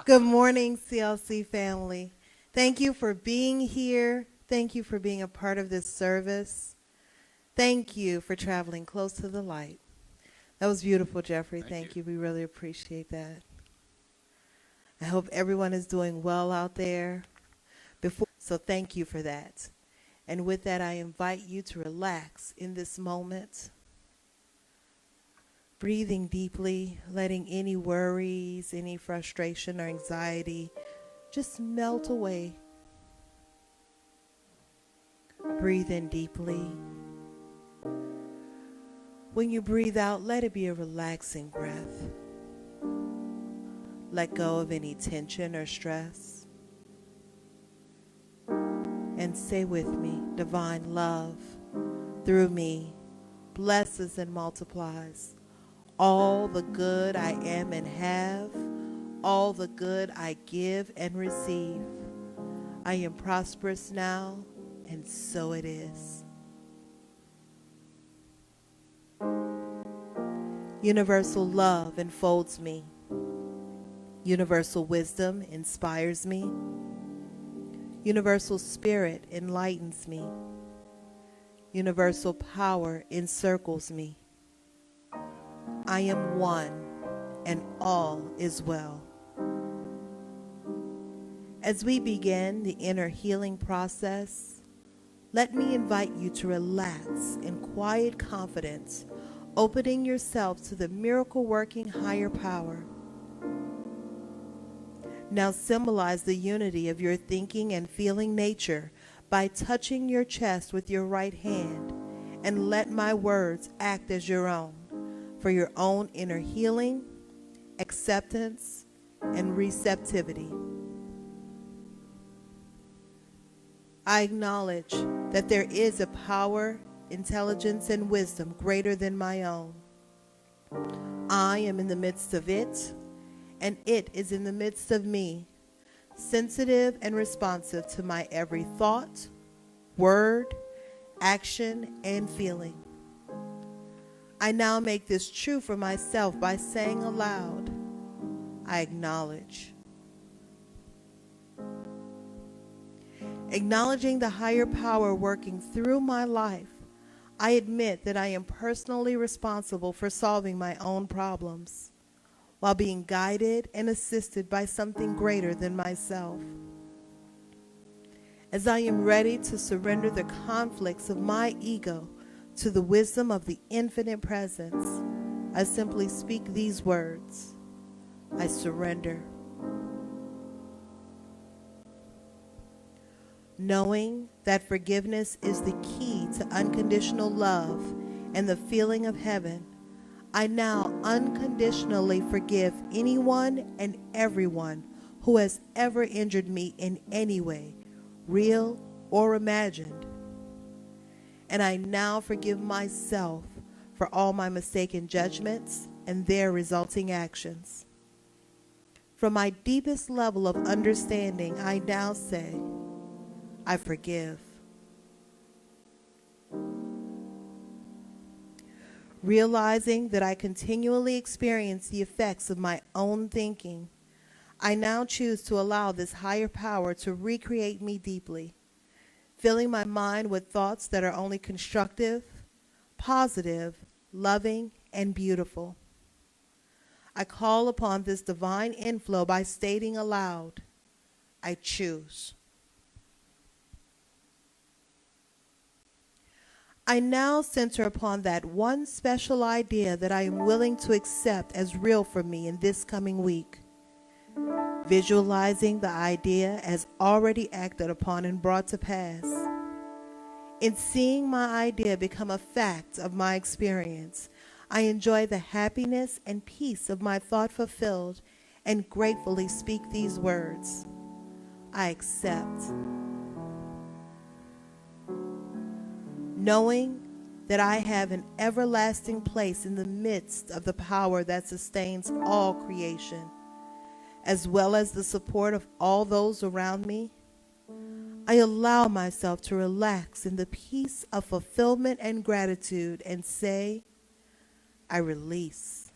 Good morning, CLC family. Thank you for being here. Thank you for being a part of this service. Thank you for traveling close to the light. That was beautiful, Jeffrey. Thank you. We really appreciate that. I hope everyone is doing well out there. So thank you for that. And with that, I invite you to relax in this moment. Breathing deeply, letting any worries, any frustration or anxiety just melt away. Breathe in deeply. When you breathe out, let it be a relaxing breath. Let go of any tension or stress. And say with me, divine love through me blesses and multiplies all the good I am and have, all the good I give and receive. I am prosperous now, and so it is. Universal love enfolds me. Universal wisdom inspires me. Universal spirit enlightens me. Universal power encircles me. I am one, and all is well. As we begin the inner healing process, let me invite you to relax in quiet confidence, opening yourself to the miracle-working higher power. Now symbolize the unity of your thinking and feeling nature by touching your chest with your right hand, and let my words act as your own for your own inner healing, acceptance, and receptivity. I acknowledge that there is a power, intelligence, and wisdom greater than my own. I am in the midst of it, and it is in the midst of me, sensitive and responsive to my every thought, word, action, and feeling. I now make this true for myself by saying aloud, I acknowledge. Acknowledging the higher power working through my life, I admit that I am personally responsible for solving my own problems, while being guided and assisted by something greater than myself. As I am ready to surrender the conflicts of my ego to the wisdom of the infinite presence, I simply speak these words: I surrender. Knowing that forgiveness is the key to unconditional love and the feeling of heaven, I now unconditionally forgive anyone and everyone who has ever injured me in any way, real or imagined. And I now forgive myself for all my mistaken judgments and their resulting actions. From my deepest level of understanding, I now say, I forgive. Realizing that I continually experience the effects of my own thinking, I now choose to allow this higher power to recreate me deeply, filling my mind with thoughts that are only constructive, positive, loving, and beautiful. I call upon this divine inflow by stating aloud, I choose. I now center upon that one special idea that I am willing to accept as real for me in this coming week, visualizing the idea as already acted upon and brought to pass. In seeing my idea become a fact of my experience, I enjoy the happiness and peace of my thought fulfilled and gratefully speak these words: I accept. Knowing that I have an everlasting place in the midst of the power that sustains all creation, as well as the support of all those around me, I allow myself to relax in the peace of fulfillment and gratitude and say, I release.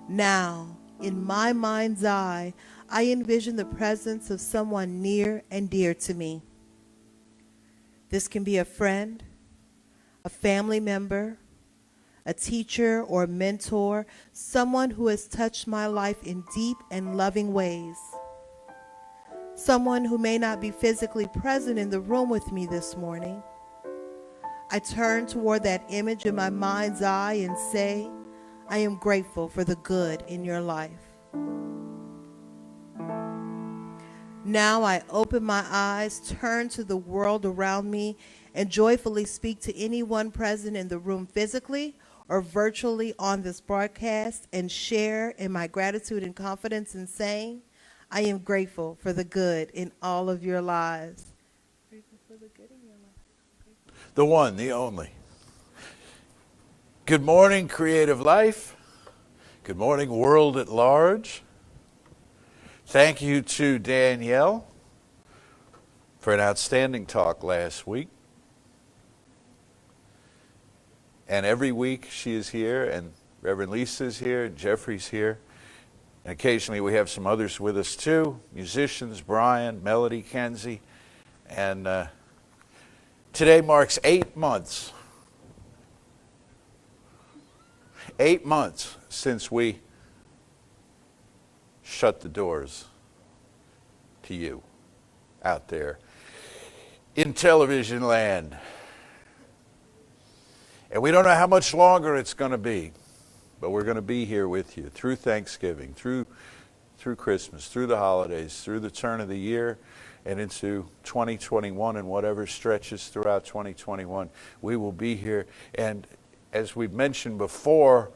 Now, in my mind's eye, I envision the presence of someone near and dear to me. This can be a friend, a family member, a teacher or mentor, someone who has touched my life in deep and loving ways. Someone who may not be physically present in the room with me this morning. I turn toward that image in my mind's eye and say, I am grateful for the good in your life. Now I open my eyes, turn to the world around me, and joyfully speak to anyone present in the room physically or virtually on this broadcast and share in my gratitude and confidence in saying, I am grateful for the good in all of your lives. Grateful for the good in your life. The one, the only. Good morning, Creative Life. Good morning, world at large. Thank you to Danielle for an outstanding talk last week. And every week she is here, and Reverend Lisa is here, and Jeffrey's here. And occasionally we have some others with us too, musicians, Brian, Melody, Kenzie. And today marks 8 months. 8 months since we shut the doors to you out there in television land. And we don't know how much longer it's going to be, but we're going to be here with you through Thanksgiving, through Christmas, through the holidays, through the turn of the year, and into 2021 and whatever stretches throughout 2021. We will be here. And as we've mentioned before,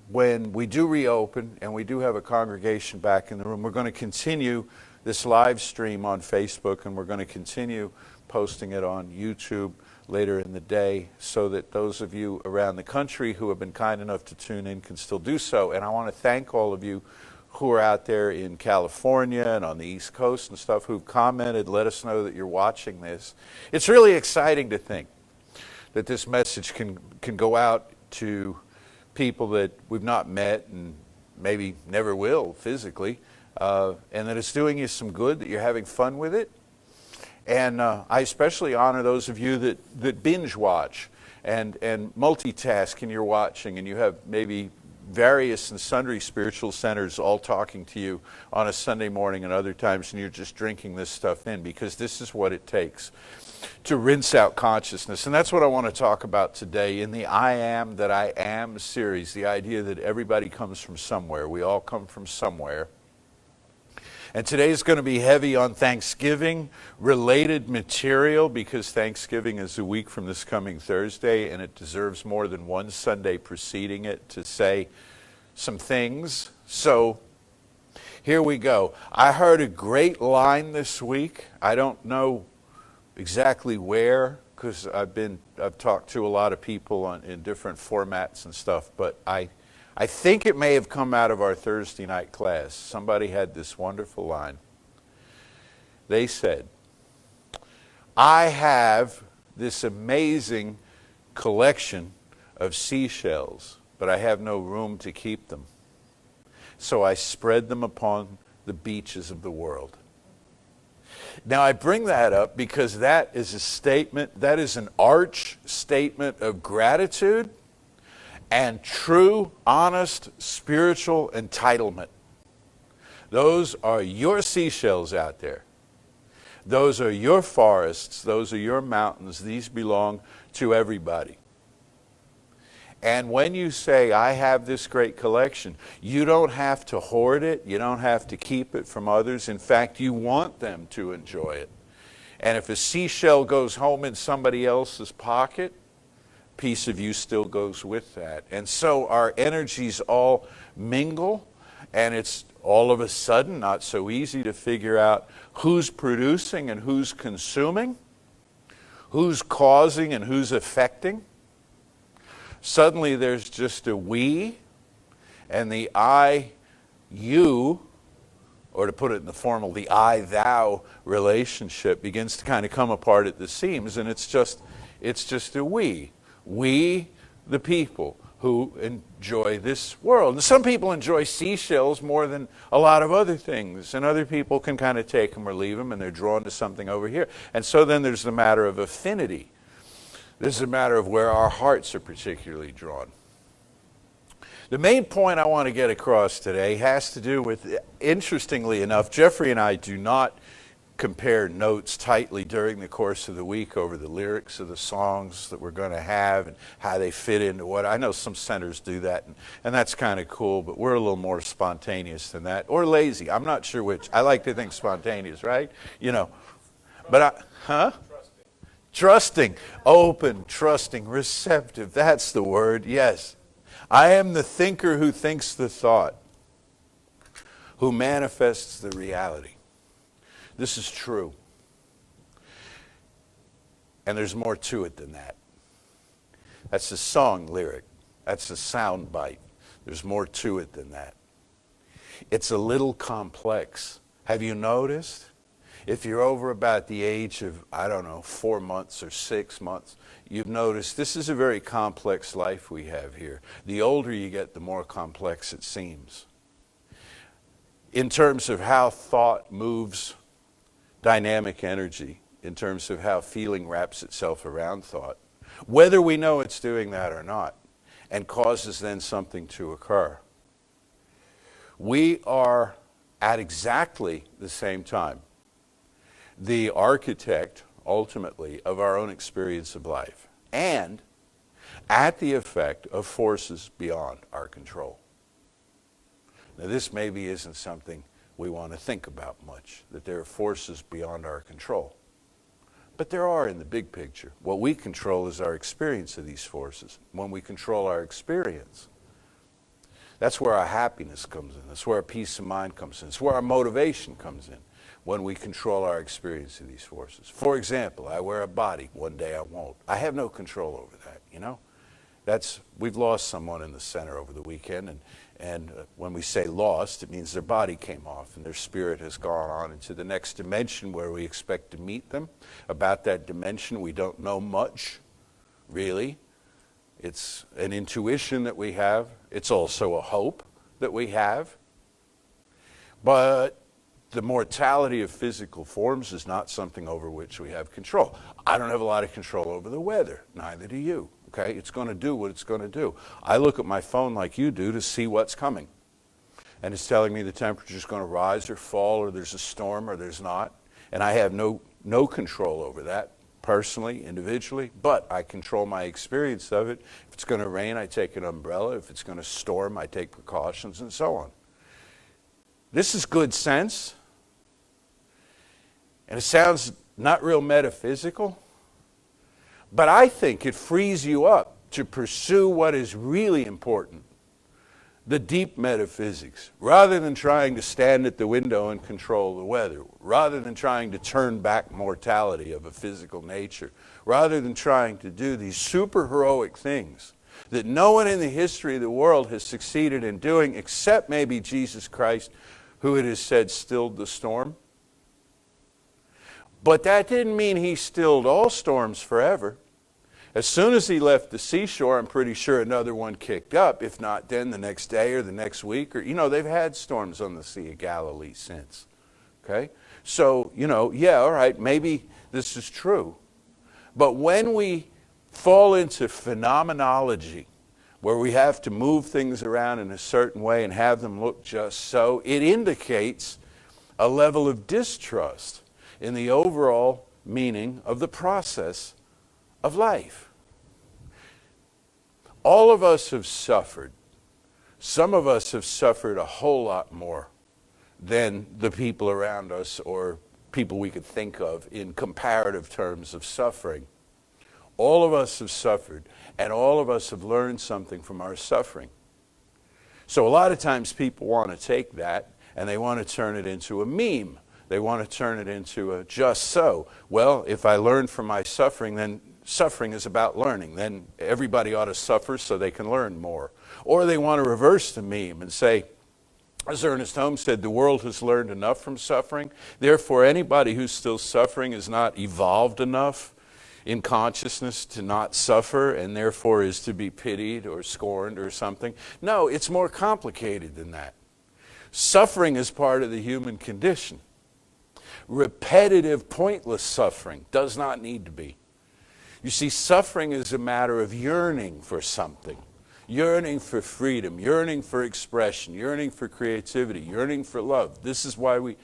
when we do reopen and we do have a congregation back in the room, we're going to continue this live stream on Facebook, and we're going to continue posting it on YouTube later in the day so that those of you around the country who have been kind enough to tune in can still do so. And I want to thank all of you who are out there in California and on the East Coast and stuff who've commented, let us know that you're watching this. It's really exciting to think that this message can go out to people that we've not met and maybe never will physically, and that it's doing you some good, that you're having fun with it. And I especially honor those of you that binge watch and multitask in your watching, and you have maybe various and sundry spiritual centers all talking to you on a Sunday morning and other times, and you're just drinking this stuff in, because this is what it takes to rinse out consciousness. And that's what I want to talk about today in the I Am That I Am series, the idea that everybody comes from somewhere. We all come from somewhere. And today is going to be heavy on Thanksgiving-related material, because Thanksgiving is a week from this coming Thursday, and it deserves more than one Sunday preceding it to say some things. So here we go. I heard a great line this week. I don't know exactly where, because I've talked to a lot of people in different formats and stuff, but I think it may have come out of our Thursday night class. Somebody had this wonderful line. They said, I have this amazing collection of seashells, but I have no room to keep them. So I spread them upon the beaches of the world. Now, I bring that up because that is a statement, that is an arch statement of gratitude and true, honest, spiritual entitlement. Those are your seashells out there. Those are your forests. Those are your mountains. These belong to everybody. And when you say, I have this great collection, you don't have to hoard it. You don't have to keep it from others. In fact, you want them to enjoy it. And if a seashell goes home in somebody else's pocket, piece of you still goes with that. And so our energies all mingle, and it's all of a sudden not so easy to figure out who's producing and who's consuming, who's causing and who's affecting. Suddenly there's just a we, and the I, you, or to put it in the formal, the I-thou relationship begins to kind of come apart at the seams, and it's just a we. We, the people who enjoy this world. And some people enjoy seashells more than a lot of other things, and other people can kind of take them or leave them, and they're drawn to something over here. And so then there's the matter of affinity. This is a matter of where our hearts are particularly drawn. The main point I want to get across today has to do with, interestingly enough, Jeffrey and I do not compare notes tightly during the course of the week over the lyrics of the songs that we're going to have and how they fit into what. I know some centers do that, and that's kind of cool, but we're a little more spontaneous than that, or lazy. I'm not sure which. I like to think spontaneous, right? You know, but Trusting, open, trusting, receptive. That's the word, yes. I am the thinker who thinks the thought, who manifests the reality. This is true. And there's more to it than that. That's a song lyric. That's a sound bite. There's more to it than that. It's a little complex. Have you noticed? If you're over about the age of, 4 months or 6 months, you've noticed this is a very complex life we have here. The older you get, the more complex it seems. In terms of how thought moves dynamic energy, in terms of how feeling wraps itself around thought, whether we know it's doing that or not, and causes then something to occur. We are at exactly the same time the architect, ultimately, of our own experience of life, and at the effect of forces beyond our control. Now, this maybe isn't something we want to think about much, that there are forces beyond our control. But there are in the big picture. What we control is our experience of these forces. When we control our experience, that's where our happiness comes in. That's where our peace of mind comes in. It's where our motivation comes in, when we control our experience of these forces. For example, I wear a body, one day I won't. I have no control over that, you know? We've lost someone in the center over the weekend, and when we say lost, it means their body came off and their spirit has gone on into the next dimension where we expect to meet them. About that dimension, we don't know much, really. It's an intuition that we have. It's also a hope that we have. But the mortality of physical forms is not something over which we have control. I don't have a lot of control over the weather. Neither do you. Okay? It's going to do what it's going to do. I look at my phone like you do to see what's coming. And it's telling me the temperature's going to rise or fall, or there's a storm or there's not. And I have no control over that, personally, individually, but I control my experience of it. If it's going to rain, I take an umbrella. If it's going to storm, I take precautions, and so on. This is good sense. And it sounds not real metaphysical, but I think it frees you up to pursue what is really important, the deep metaphysics, rather than trying to stand at the window and control the weather, rather than trying to turn back mortality of a physical nature, rather than trying to do these super heroic things that no one in the history of the world has succeeded in doing except maybe Jesus Christ, who it is said stilled the storm. But that didn't mean he stilled all storms forever. As soon as he left the seashore, I'm pretty sure another one kicked up. If not then, the next day or the next week. Or, they've had storms on the Sea of Galilee since. Okay? So, all right, maybe this is true. But when we fall into phenomenology, where we have to move things around in a certain way and have them look just so, it indicates a level of distrust in the overall meaning of the process of life. All of us have suffered. Some of us have suffered a whole lot more than the people around us or people we could think of in comparative terms of suffering. All of us have suffered, and all of us have learned something from our suffering. So a lot of times people want to take that and they want to turn it into a meme. They want to turn it into a just so. Well, if I learn from my suffering, then suffering is about learning. Then everybody ought to suffer so they can learn more. Or they want to reverse the meme and say, as Ernest Holmes said, the world has learned enough from suffering. Therefore, anybody who's still suffering is not evolved enough. in consciousness to not suffer and therefore is to be pitied or scorned or something. No, it's more complicated than that. Suffering is part of the human condition. Repetitive, pointless suffering does not need to be. You see, suffering is a matter of yearning for something. Yearning for freedom, yearning for expression, yearning for creativity, yearning for love. This is why we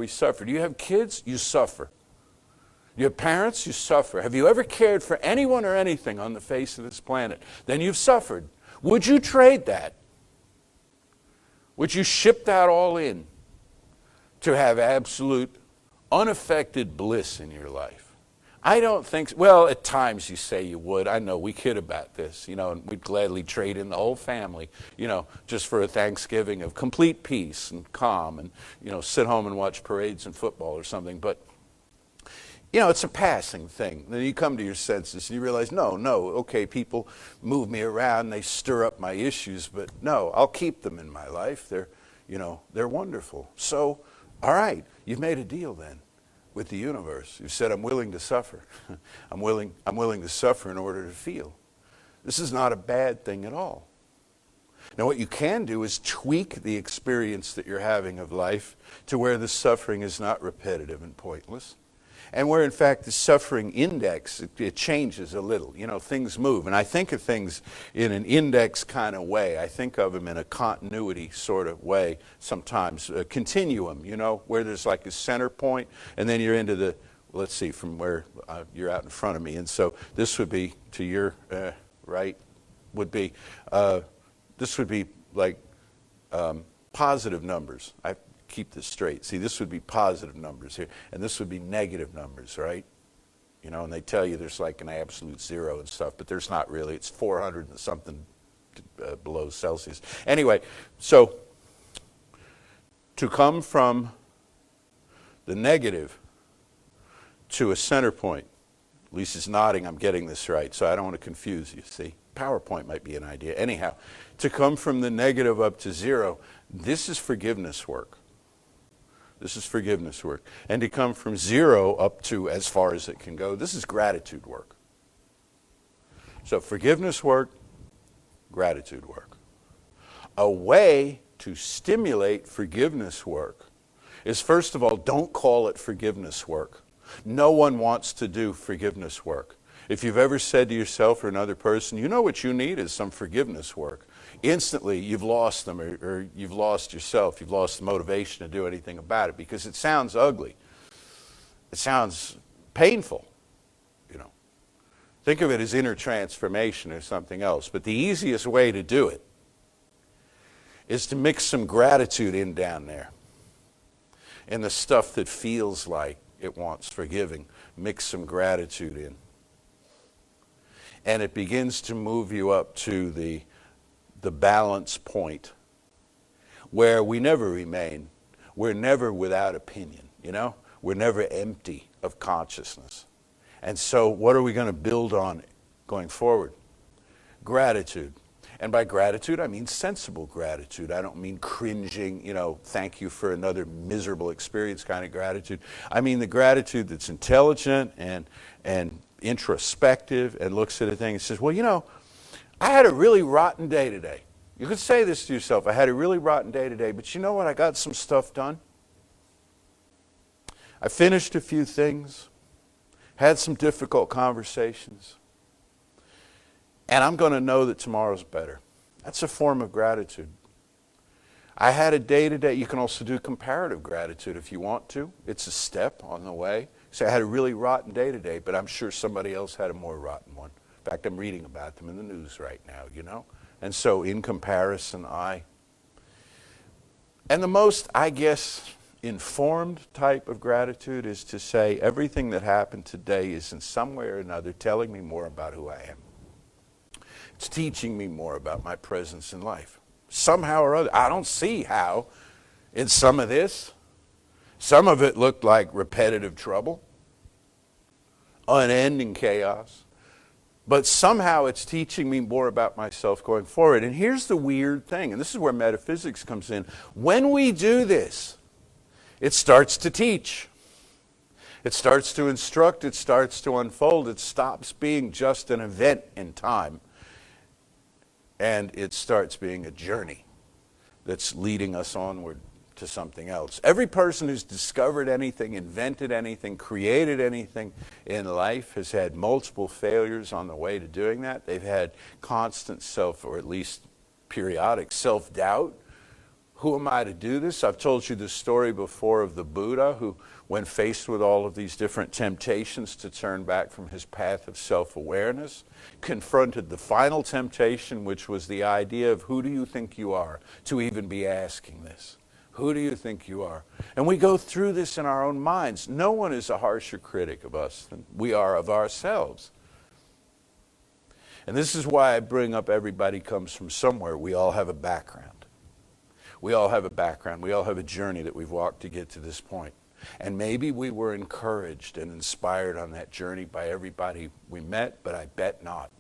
suffer. Do you have kids? You suffer. You have parents? You suffer. Have you ever cared for anyone or anything on the face of this planet? Then you've suffered. Would you trade that? Would you ship that all in to have absolute, unaffected bliss in your life? I don't think so. Well, at times you say you would. I know we kid about this, and we'd gladly trade in the whole family, just for a Thanksgiving of complete peace and calm and, sit home and watch parades and football or something. But, it's a passing thing. Then you come to your senses and you realize, no, okay, people move me around, they stir up my issues, but no, I'll keep them in my life. They're wonderful. So, all right, you've made a deal then with the universe. You said, I'm willing to suffer. I'm willing to suffer in order to feel. This is not a bad thing at all. Now what you can do is tweak the experience that you're having of life to where the suffering is not repetitive and pointless. And where in fact the suffering index, it changes a little. Things move. And I think of things in an index kind of way. I think of them in a continuity sort of way sometimes. A continuum, where there's like a center point and then you're into the, let's see, from where you're out in front of me. And so this would be to your right, this would be like positive numbers. I keep this straight. See, this would be positive numbers here, and this would be negative numbers, right? And they tell you there's like an absolute zero and stuff, but there's not really. It's 400 and something below Celsius. Anyway, so to come from the negative to a center point, Lisa's nodding, I'm getting this right, so I don't want to confuse you, see? PowerPoint might be an idea. Anyhow, to come from the negative up to zero, this is forgiveness work. This is forgiveness work. And to come from zero up to as far as it can go, this is gratitude work. So forgiveness work, gratitude work. A way to stimulate forgiveness work is, first of all, don't call it forgiveness work. No one wants to do forgiveness work. If you've ever said to yourself or another person, what you need is some forgiveness work, instantly you've lost them or you've lost yourself. You've lost the motivation to do anything about it because it sounds ugly. It sounds painful. Think of it as inner transformation or something else. But the easiest way to do it is to mix some gratitude in down there. And the stuff that feels like it wants forgiving, mix some gratitude in. And it begins to move you up to the balance point where we never remain. We're never without opinion, We're never empty of consciousness. And so what are we going to build on going forward? Gratitude. And by gratitude, I mean sensible gratitude. I don't mean cringing, thank you for another miserable experience kind of gratitude. I mean the gratitude that's intelligent and introspective and looks at a thing and says, well, I had a really rotten day today. You could say this to yourself, I had a really rotten day today, but you know what? I got some stuff done. I finished a few things, had some difficult conversations, and I'm going to know that tomorrow's better. That's a form of gratitude. I had a day today. You can also do comparative gratitude if you want to. It's a step on the way. Say, I had a really rotten day today, but I'm sure somebody else had a more rotten one. In fact, I'm reading about them in the news right now, And so in comparison, and the most, I guess, informed type of gratitude is to say everything that happened today is in some way or another telling me more about who I am. It's teaching me more about my presence in life. Somehow or other. I don't see how in some of this. Some of it looked like repetitive trouble, unending chaos. But somehow it's teaching me more about myself going forward. And here's the weird thing, and this is where metaphysics comes in. When we do this, it starts to teach. It starts to instruct, it starts to unfold, it stops being just an event in time, and it starts being a journey that's leading us onward to something else. Every person who's discovered anything, invented anything, created anything in life has had multiple failures on the way to doing that. They've had constant or at least periodic self-doubt. Who am I to do this? I've told you this story before of the Buddha who, when faced with all of these different temptations to turn back from his path of self-awareness, confronted the final temptation, which was the idea of who do you think you are to even be asking this? Who do you think you are? And we go through this in our own minds. No one is a harsher critic of us than we are of ourselves. And this is why I bring up everybody comes from somewhere. We all have a background. We all have a background. We all have a journey that we've walked to get to this point. And maybe we were encouraged and inspired on that journey by everybody we met, but I bet not.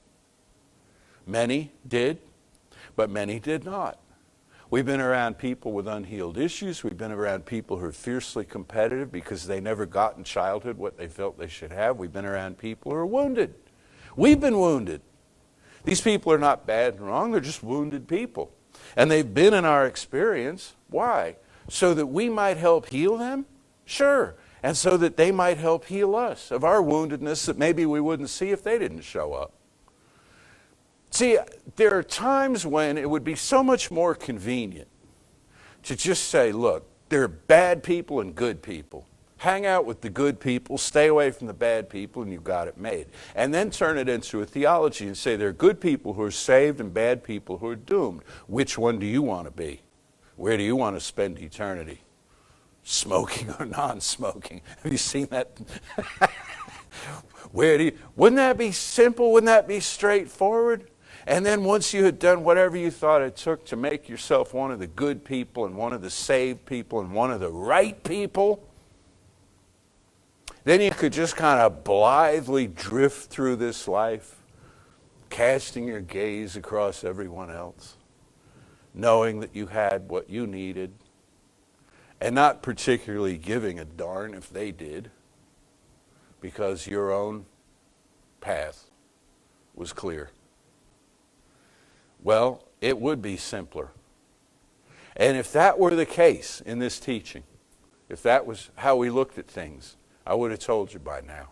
Many did, but many did not. We've been around people with unhealed issues. We've been around people who are fiercely competitive because they never got in childhood what they felt they should have. We've been around people who are wounded. We've been wounded. These people are not bad and wrong. They're just wounded people. And they've been in our experience. Why? So that we might help heal them? Sure. And so that they might help heal us of our woundedness that maybe we wouldn't see if they didn't show up. See, there are times when it would be so much more convenient to just say, look, there are bad people and good people. Hang out with the good people, stay away from the bad people, and you've got it made. And then turn it into a theology and say there are good people who are saved and bad people who are doomed. Which one do you want to be? Where do you want to spend eternity? Smoking or non-smoking? Have you seen that? Wouldn't that be simple? Wouldn't that be straightforward? And then once you had done whatever you thought it took to make yourself one of the good people and one of the saved people and one of the right people, then you could just kind of blithely drift through this life, casting your gaze across everyone else, knowing that you had what you needed, and not particularly giving a darn if they did, because your own path was clear. Well, it would be simpler. And if that were the case in this teaching, if that was how we looked at things, I would have told you by now.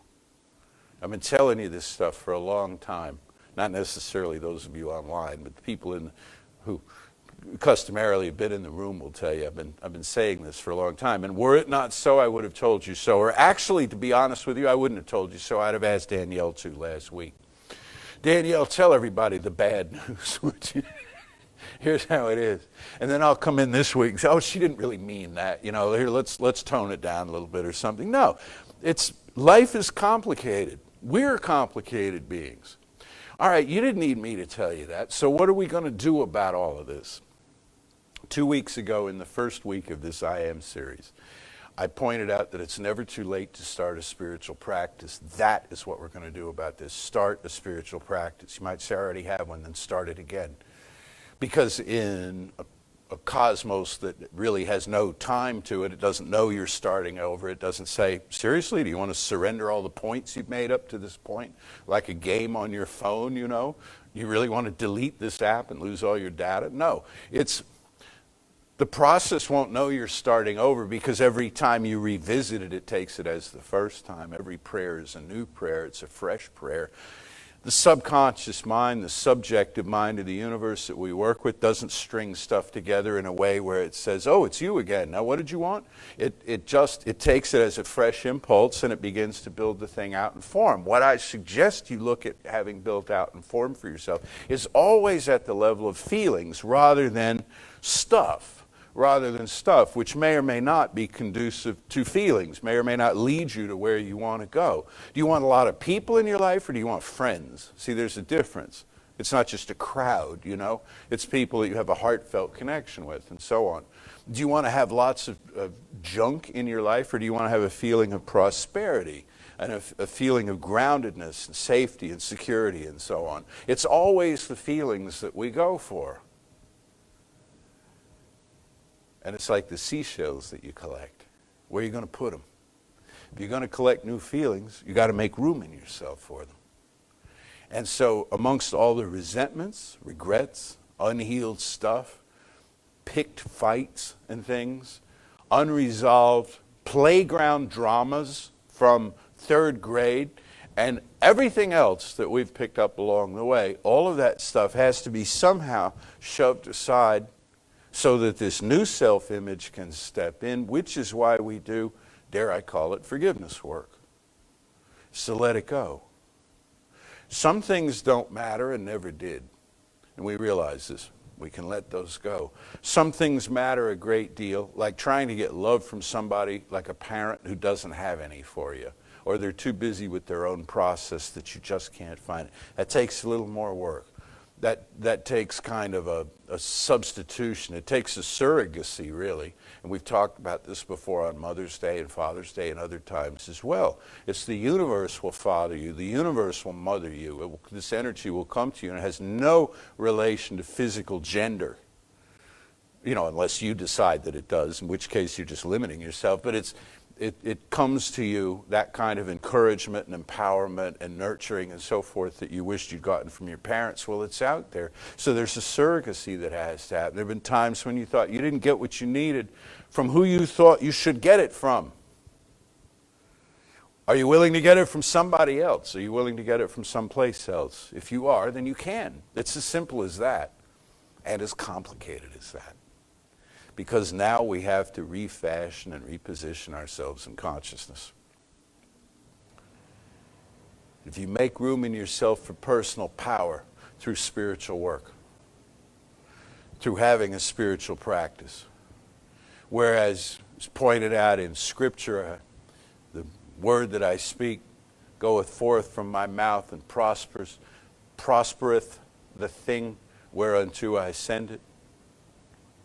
I've been telling you this stuff for a long time. Not necessarily those of you online, but the people who customarily have been in the room will tell you I've been saying this for a long time. And were it not so, I would have told you so. Or actually, to be honest with you, I wouldn't have told you so. I'd have asked Danielle to last week. Danielle, tell everybody the bad news, would you? Here's how it is. And then I'll come in this week and say, oh, she didn't really mean that. You know, here, let's tone it down a little bit or something. No, life is complicated. We're complicated beings. All right, you didn't need me to tell you that. So what are we going to do about all of this? 2 weeks ago, in the first week of this I Am series, I pointed out that it's never too late to start a spiritual practice. That is what we're going to do about this. Start a spiritual practice. You might say I already have one, then start it again. Because in a cosmos that really has no time to it, it doesn't know you're starting over. It doesn't say, seriously, do you want to surrender all the points you've made up to this point? Like a game on your phone, you know? You really want to delete this app and lose all your data? No. The process won't know you're starting over because every time you revisit it, it takes it as the first time. Every prayer is a new prayer. It's a fresh prayer. The subconscious mind, the subjective mind of the universe that we work with doesn't string stuff together in a way where it says, oh, it's you again. Now, what did you want? It takes it as a fresh impulse and it begins to build the thing out in form. What I suggest you look at having built out in form for yourself is always at the level of feelings rather than stuff. Which may or may not be conducive to feelings, may or may not lead you to where you want to go. Do you want a lot of people in your life or do you want friends? See, there's a difference. It's not just a crowd, you know. It's people that you have a heartfelt connection with and so on. Do you want to have lots of junk in your life or do you want to have a feeling of prosperity and a feeling of groundedness and safety and security and so on? It's always the feelings that we go for. And it's like the seashells that you collect. Where are you going to put them? If you're going to collect new feelings, you got to make room in yourself for them. And so amongst all the resentments, regrets, unhealed stuff, picked fights and things, unresolved playground dramas from third grade, and everything else that we've picked up along the way, all of that stuff has to be somehow shoved aside so that this new self-image can step in, which is why we do, dare I call it, forgiveness work. So let it go. Some things don't matter and never did, and we realize this. We can let those go. Some things matter a great deal, like trying to get love from somebody, like a parent who doesn't have any for you, or they're too busy with their own process that you just can't find it. That takes a little more work. That takes kind of a substitution. It takes a surrogacy, really. And we've talked about this before on Mother's Day and Father's Day and other times as well. It's the universe will father you. The universe will mother you. This energy will come to you, and it has no relation to physical gender. You know, unless you decide that it does, in which case you're just limiting yourself. But it comes to you, that kind of encouragement and empowerment and nurturing and so forth that you wished you'd gotten from your parents. Well, it's out there. So there's a surrogacy that has to happen. There have been times when you thought you didn't get what you needed from who you thought you should get it from. Are you willing to get it from somebody else? Are you willing to get it from someplace else? If you are, then you can. It's as simple as that, and as complicated as that. Because now we have to refashion and reposition ourselves in consciousness. If you make room in yourself for personal power through spiritual work, through having a spiritual practice, whereas it's pointed out in Scripture, the word that I speak goeth forth from my mouth and prospereth the thing whereunto I send it.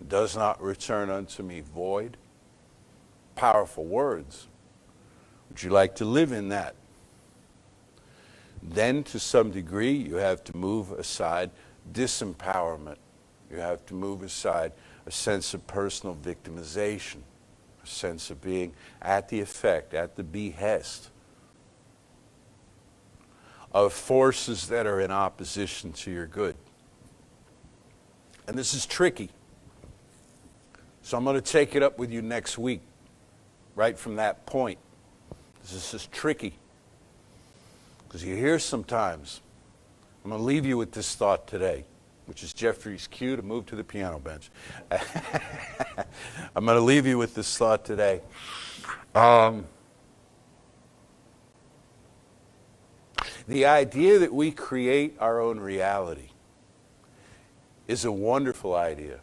Does not return unto me void. Powerful words. Would you like to live in that? Then to some degree you have to move aside disempowerment. You have to move aside a sense of personal victimization, a sense of being at the effect, at the behest of forces that are in opposition to your good. And this is tricky. So I'm going to take it up with you next week, right from that point. This is tricky. Because you hear sometimes, I'm going to leave you with this thought today, which is Jeffrey's cue to move to the piano bench. I'm going to leave you with this thought today. The idea that we create our own reality is a wonderful idea.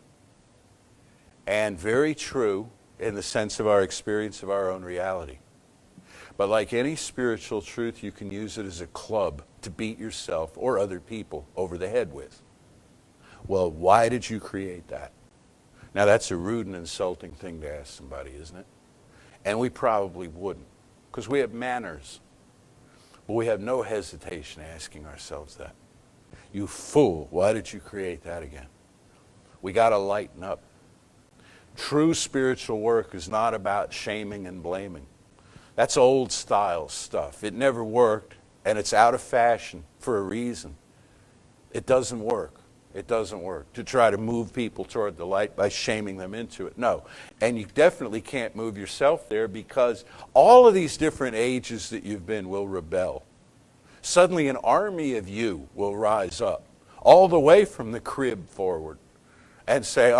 And very true in the sense of our experience of our own reality. But like any spiritual truth, you can use it as a club to beat yourself or other people over the head with. Well, why did you create that? Now that's a rude and insulting thing to ask somebody, isn't it? And we probably wouldn't, because we have manners. But we have no hesitation asking ourselves that. You fool, why did you create that again? We got to lighten up. True spiritual work is not about shaming and blaming. That's old style stuff. It never worked, and it's out of fashion for a reason. It doesn't work. It doesn't work to try to move people toward the light by shaming them into it. No. And you definitely can't move yourself there, because all of these different ages that you've been will rebel. Suddenly an army of you will rise up, all the way from the crib forward, and say,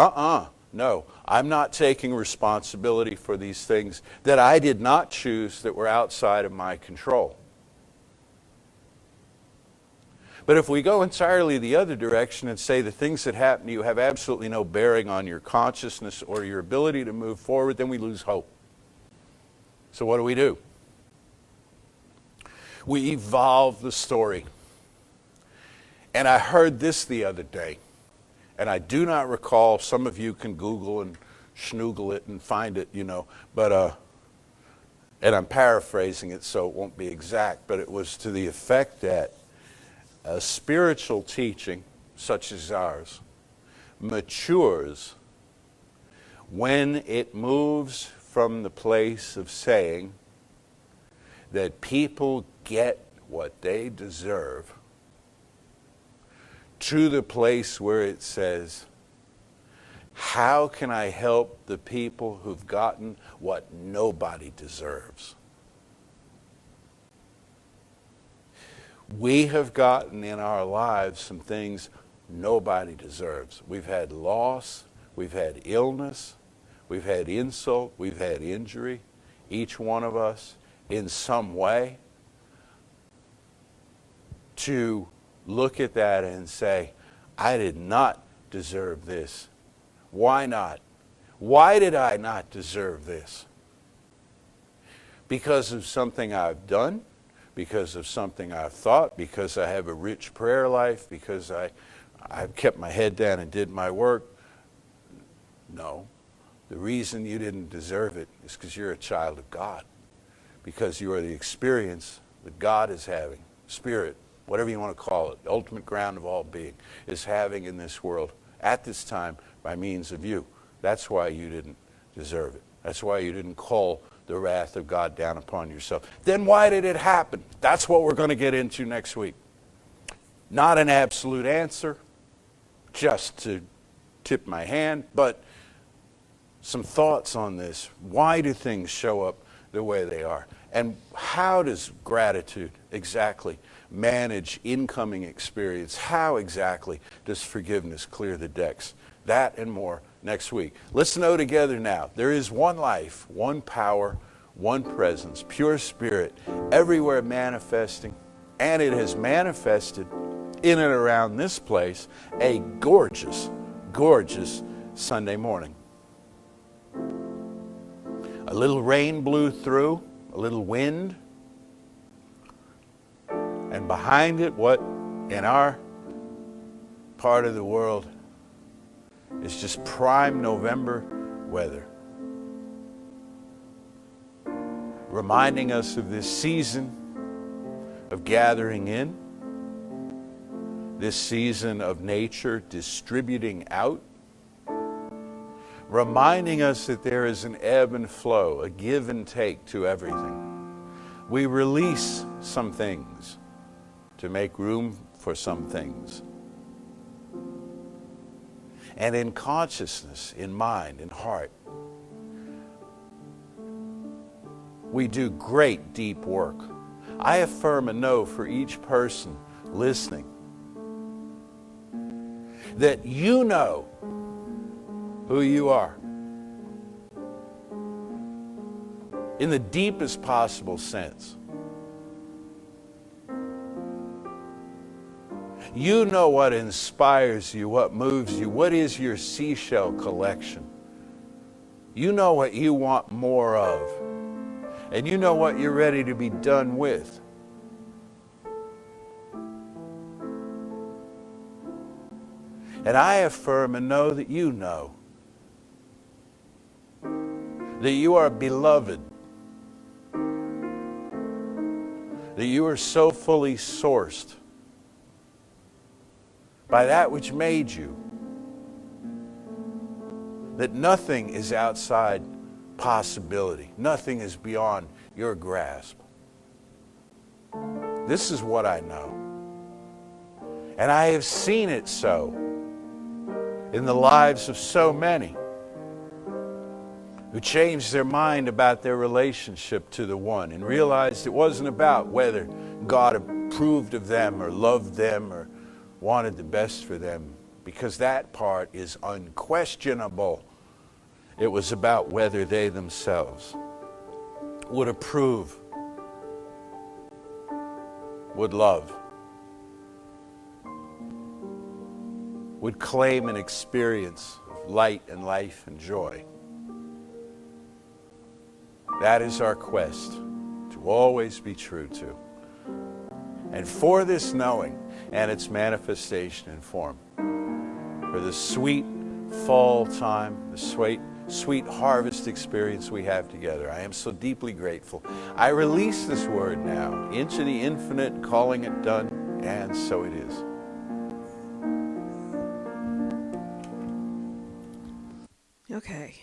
no, I'm not taking responsibility for these things that I did not choose, that were outside of my control. But if we go entirely the other direction and say the things that happen to you have absolutely no bearing on your consciousness or your ability to move forward, then we lose hope. So what do? We evolve the story. And I heard this the other day. And I do not recall, some of you can Google and schnoogle it and find it, but, and I'm paraphrasing it so it won't be exact, but it was to the effect that a spiritual teaching, such as ours, matures when it moves from the place of saying, that people get what they deserve to the place where it says, how can I help the people who've gotten what nobody deserves? We have gotten in our lives some things nobody deserves. We've had loss, we've had illness, we've had insult, we've had injury, each one of us in some way. To look at that and say, I did not deserve this. Why not? Why did I not deserve this? Because of something I've done, because of something I've thought, because I have a rich prayer life, because I've kept my head down and did my work. No. The reason you didn't deserve it is because you're a child of God. Because you are the experience that God is having, spirit, whatever you want to call it, the ultimate ground of all being, is having in this world at this time by means of you. That's why you didn't deserve it. That's why you didn't call the wrath of God down upon yourself. Then why did it happen? That's what we're going to get into next week. Not an absolute answer, just to tip my hand, but some thoughts on this. Why do things show up the way they are? And how does gratitude exactly manage incoming experience? How exactly does forgiveness clear the decks? That and more next week. Let's know together now. There is one life, one power, one presence, pure spirit, everywhere manifesting. And it has manifested in and around this place a gorgeous, gorgeous Sunday morning. A little rain blew through, a little wind. And behind it, what in our part of the world is just prime November weather. Reminding us of this season of gathering in, this season of nature distributing out, reminding us that there is an ebb and flow, a give and take to everything. We release some things to make room for some things. And in consciousness, in mind, in heart, we do great deep work. I affirm and know for each person listening that you know who you are in the deepest possible sense. You know what inspires you, what moves you, what is your seashell collection. You know what you want more of, and you know what you're ready to be done with. And I affirm and know that you know that you are beloved, that you are so fully sourced by that which made you, that nothing is outside possibility. Nothing is beyond your grasp. This is what I know. And I have seen it so in the lives of so many who changed their mind about their relationship to the one and realized it wasn't about whether God approved of them or loved them or wanted the best for them, because that part is unquestionable. It was about whether they themselves would approve, would love, would claim an experience of light and life and joy. That is our quest to always be true to. And for this knowing and its manifestation in form, for the sweet fall time, the sweet harvest experience we have together, I am so deeply grateful. I release this word now into the infinite, calling it done, and so it is. Okay.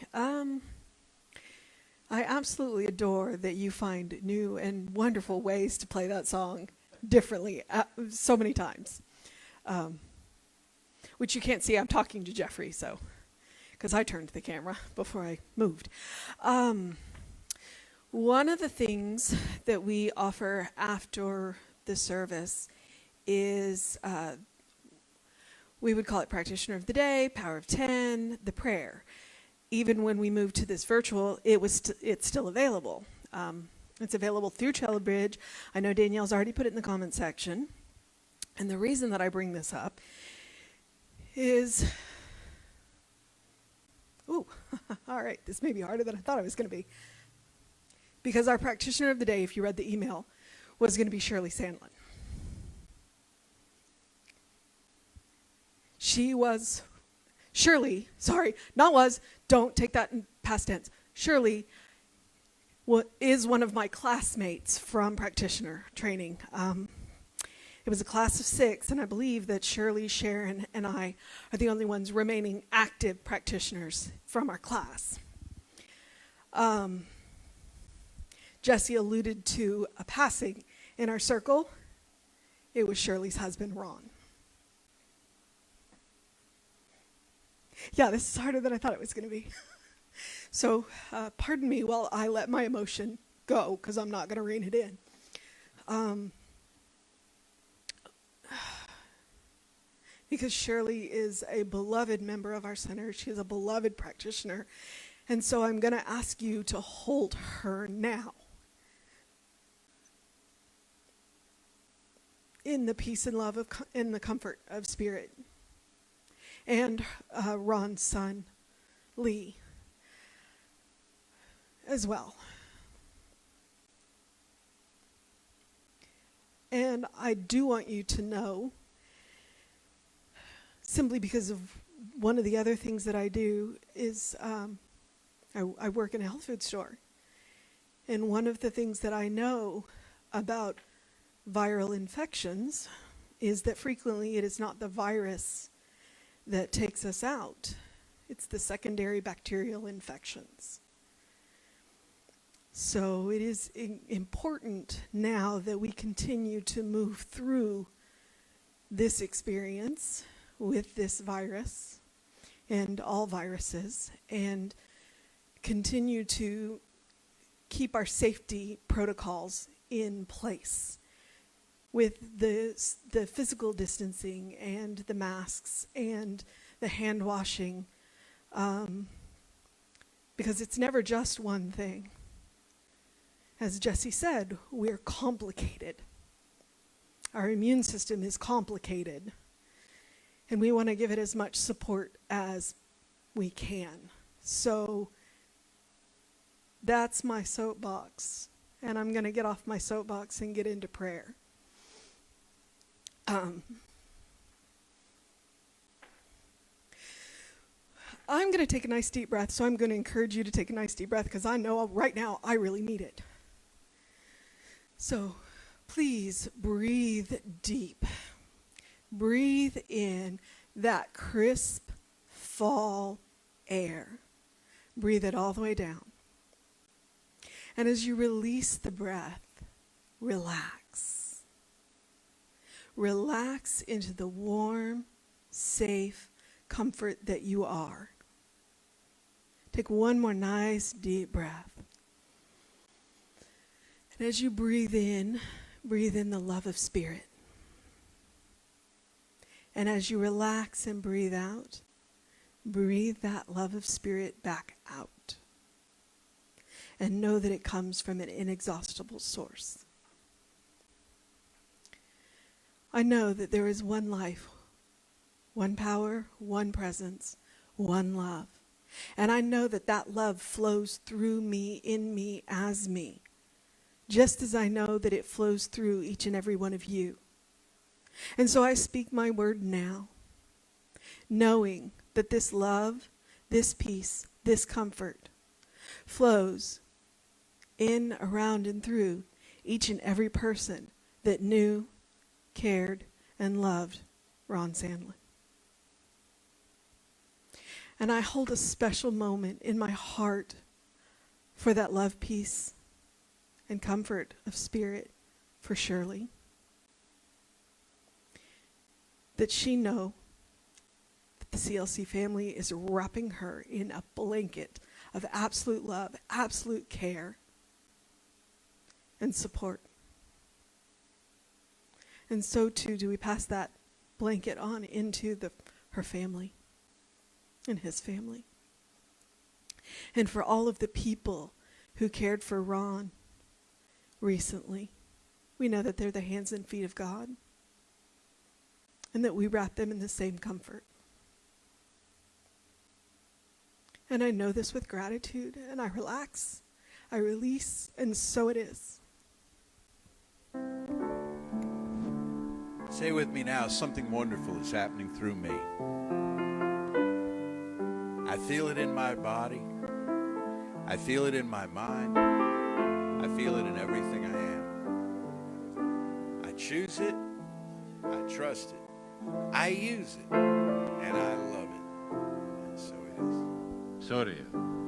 I absolutely adore that you find new and wonderful ways to play that song differently so many times. Which you can't see, I'm talking to Jeffrey, so, because I turned the camera before I moved. One of the things that we offer after the service is, we would call it Practitioner of the Day, Power of 10, the prayer. Even when we moved to this virtual, it's still available. It's available through Trello Bridge. I know Danielle's already put it in the comment section. And the reason that I bring this up is, all right, this may be harder than I thought it was going to be. Because our Practitioner of the Day, if you read the email, was going to be Shirley Sandlin. Don't take that in past tense. Shirley is one of my classmates from practitioner training. It was a class of 6, and I believe that Shirley, Sharon, and I are the only ones remaining active practitioners from our class. Jesse alluded to a passing in our circle. It was Shirley's husband, Ron. Yeah, this is harder than I thought it was going to be. So, pardon me while I let my emotion go, because I'm not going to rein it in. Because Shirley is a beloved member of our center. She is a beloved practitioner. And so I'm going to ask you to hold her now in the peace and love in the comfort of spirit. And Ron's son, Lee, as well. And I do want you to know, simply because of one of the other things that I do is I work in a health food store. And one of the things that I know about viral infections is that frequently it is not the virus that takes us out. It's the secondary bacterial infections. So it is important now that we continue to move through this experience with this virus and all viruses and continue to keep our safety protocols in place with the physical distancing and the masks and the hand washing, because it's never just one thing. As Jesse said, we're complicated. Our immune system is complicated, and we want to give it as much support as we can. So that's my soapbox, and I'm going to get off my soapbox and get into prayer. I'm going to take a nice deep breath, so I'm going to encourage you to take a nice deep breath because I know right now I really need it. So please breathe deep. Breathe in that crisp fall air. Breathe it all the way down. And as you release the breath, relax. Relax into the warm, safe comfort that you are. Take one more nice deep breath. And as you breathe in the love of spirit. And as you relax and breathe out, breathe that love of spirit back out. And know that it comes from an inexhaustible source. I know that there is one life, one power, one presence, one love. And I know that that love flows through me, in me, as me. Just as I know that it flows through each and every one of you. And so I speak my word now, knowing that this love, this peace, this comfort flows in, around, and through each and every person that knew, cared, and loved Ron Sandlin. And I hold a special moment in my heart for that love, peace, and comfort of spirit for Shirley. That she know that the CLC family is wrapping her in a blanket of absolute love, absolute care, and support. And so too do we pass that blanket on into her family and his family. And for all of the people who cared for Ron recently, we know that they're the hands and feet of God, and that we wrap them in the same comfort. And I know this with gratitude, and I relax, I release, and so it is. Say with me now, something wonderful is happening through me. I feel it in my body. I feel it in my mind. I feel it in everything I am. I choose it. I trust it. I use it. And I love it. And so it is. So do you.